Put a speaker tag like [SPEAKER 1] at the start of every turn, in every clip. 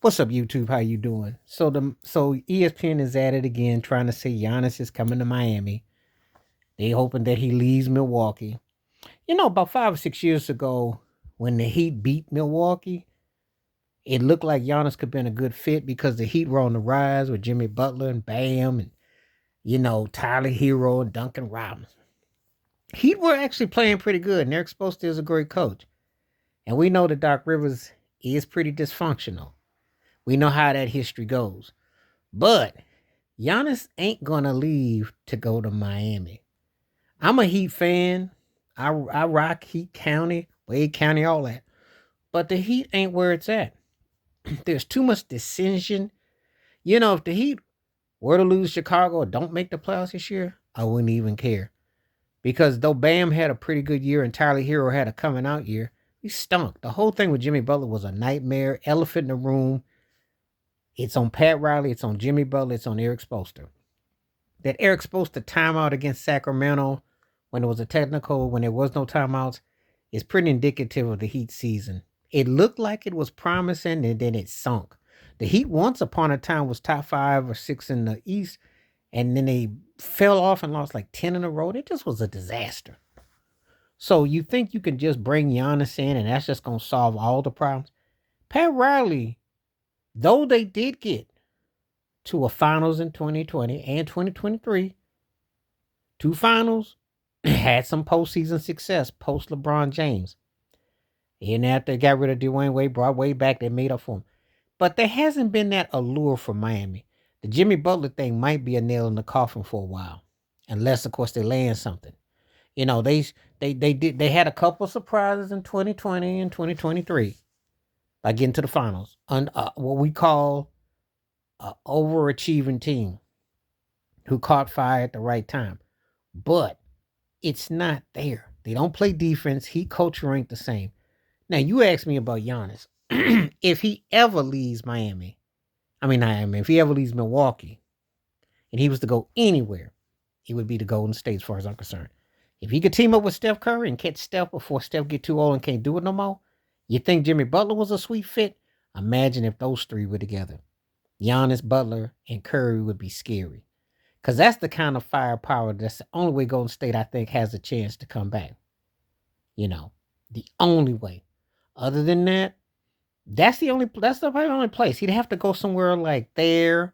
[SPEAKER 1] What's up, YouTube? How you doing? So ESPN is at it again, trying to say Giannis is coming to Miami. They hoping that he leaves Milwaukee. About 5 or 6 years ago, when the Heat beat Milwaukee, it looked like Giannis could have been a good fit because the Heat were on the rise with Jimmy Butler and Bam and Tyler Hero and Duncan Robinson. Heat were actually playing pretty good, and Eric Spoelstra is a great coach. And we know that Doc Rivers is pretty dysfunctional. We know how that history goes. But Giannis ain't gonna leave to go to Miami. I'm a Heat fan. I rock Heat County, Wade County, all that. But the Heat ain't where it's at. There's too much dissension. If the Heat were to lose Chicago or don't make the playoffs this year, I wouldn't even care. Because though Bam had a pretty good year and Tyler Hero had a coming out year, he stunk. The whole thing with Jimmy Butler was a nightmare, elephant in the room. It's on Pat Riley, it's on Jimmy Butler, it's on Eric Spoelstra. That Eric Spoelstra timeout against Sacramento when it was a technical, when there was no timeouts, is pretty indicative of the Heat season. It looked like it was promising and then it sunk. The Heat once upon a time was top 5 or 6 in the East, and then they fell off and lost like 10 in a row. It just was a disaster. So you think you can just bring Giannis in and that's just going to solve all the problems? Pat Riley, though they did get to a finals in 2020 and 2023, two finals, had some postseason success post LeBron James. And after they got rid of Dwayne Wade, brought Wade back, they made up for him. But there hasn't been that allure for Miami. The Jimmy Butler thing might be a nail in the coffin for a while, unless of course they land something. They had a couple of surprises in 2020 and 2023 by getting to the finals. What we call an overachieving team who caught fire at the right time. But it's not there. They don't play defense. Heat culture ain't the same. Now, you asked me about Giannis. If he ever leaves Miami, if he ever leaves Milwaukee, and he was to go anywhere, it would be the Golden State as far as I'm concerned. If he could team up with Steph Curry and catch Steph before Steph get too old and can't do it no more, you think Jimmy Butler was a sweet fit? Imagine if those three were together. Giannis, Butler, and Curry would be scary. Because that's the kind of firepower that's the only way Golden State, I think, has a chance to come back. The only way. Other than that, that's the only place. He'd have to go somewhere like there,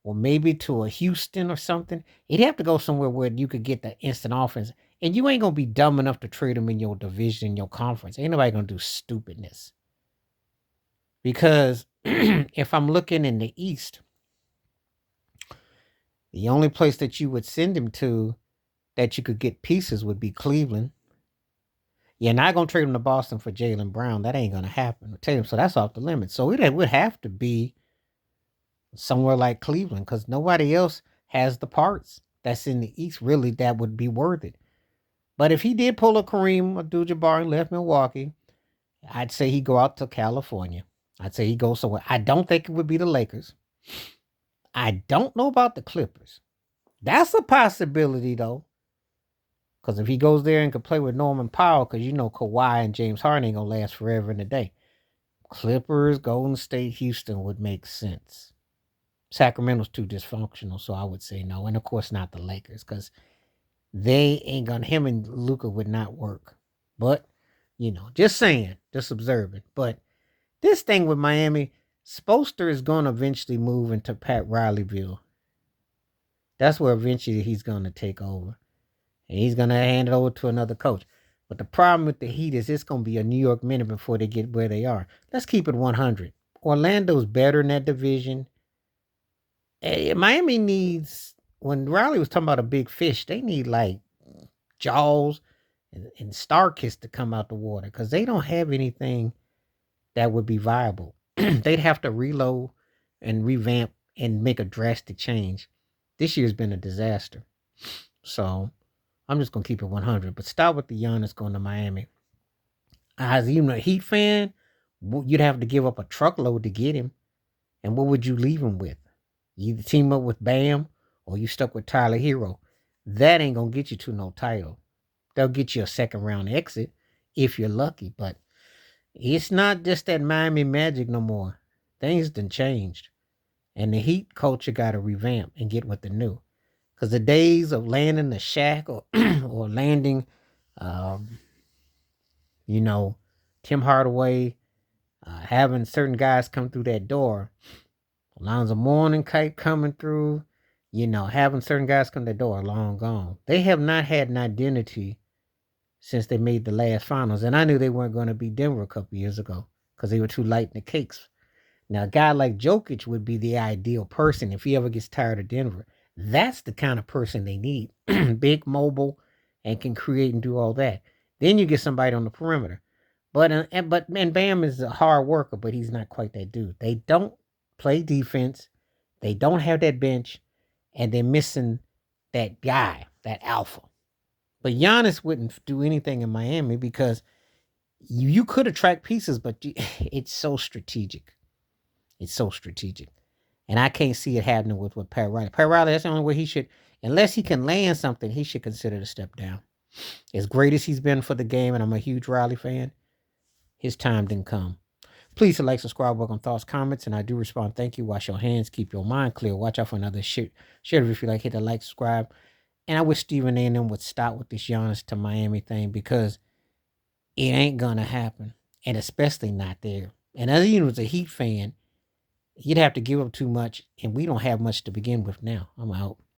[SPEAKER 1] or maybe to a Houston or something. He'd have to go somewhere where you could get the instant offense. And you ain't going to be dumb enough to trade him in your division, in your conference. Ain't nobody going to do stupidness. Because if I'm looking in the East, the only place that you would send him to that you could get pieces would be Cleveland. You're not going to trade him to Boston for Jaylen Brown. That ain't going to happen. So that's off the limit. So it would have to be somewhere like Cleveland because nobody else has the parts that's in the East really that would be worth it. But if he did pull a Kareem Abdul-Jabbar and left Milwaukee, I'd say he'd go out to California. I'd say he'd go somewhere. I don't think it would be the Lakers. I don't know about the Clippers. That's a possibility, though. Because if he goes there and could play with Norman Powell, because Kawhi and James Harden ain't going to last forever in a day. Clippers, Golden State, Houston would make sense. Sacramento's too dysfunctional, so I would say no. And, of course, not the Lakers, because they ain't going to, him and Luka would not work. But, just saying, just observing. But this thing with Miami, Spoelstra is going to eventually move into Pat Rileyville. That's where eventually he's going to take over. And he's going to hand it over to another coach. But the problem with the Heat is it's going to be a New York minute before they get where they are. Let's keep it 100. Orlando's better in that division. Miami needs, when Riley was talking about a big fish, they need like Jaws and Starkiss to come out the water because they don't have anything that would be viable. They'd have to reload and revamp and make a drastic change. This year's been a disaster. So I'm just going to keep it 100. But start with the Giannis going to Miami. As even a Heat fan, you'd have to give up a truckload to get him. And what would you leave him with? You either team up with Bam or you stuck with Tyler Hero. That ain't going to get you to no title. They'll get you a second round exit if you're lucky. But it's not just that Miami Magic no more. Things done changed. And the Heat culture got to revamp and get with the new. Because the days of landing the shack or, or landing, um, you know, Tim Hardaway, having certain guys come through that door, Alonzo Mourning kite coming through, having certain guys come to the door, long gone. They have not had an identity since they made the last finals. And I knew they weren't going to beat Denver a couple years ago because they were too light in the cakes. Now, a guy like Jokic would be the ideal person if he ever gets tired of Denver. That's the kind of person they need. Big, mobile, and can create and do all that. Then you get somebody on the perimeter. But Bam is a hard worker, but he's not quite that dude. They don't play defense. They don't have that bench, and they're missing that guy, that alpha. But Giannis wouldn't do anything in Miami because you could attract pieces, but it's so strategic. It's so strategic. And I can't see it happening with Pat Riley. Pat Riley, that's the only way he should, unless he can land something, he should consider to step down. As great as he's been for the game, and I'm a huge Riley fan, his time didn't come. Please like, subscribe, welcome thoughts, comments, and I do respond. Thank you. Wash your hands. Keep your mind clear. Watch out for another shit. Share it if you like. Hit the like, subscribe. And I wish Stephen A and them would stop with this Giannis to Miami thing because it ain't going to happen. And especially not there. And as he was a Heat fan, you'd have to give up too much, and we don't have much to begin with now. I'm out.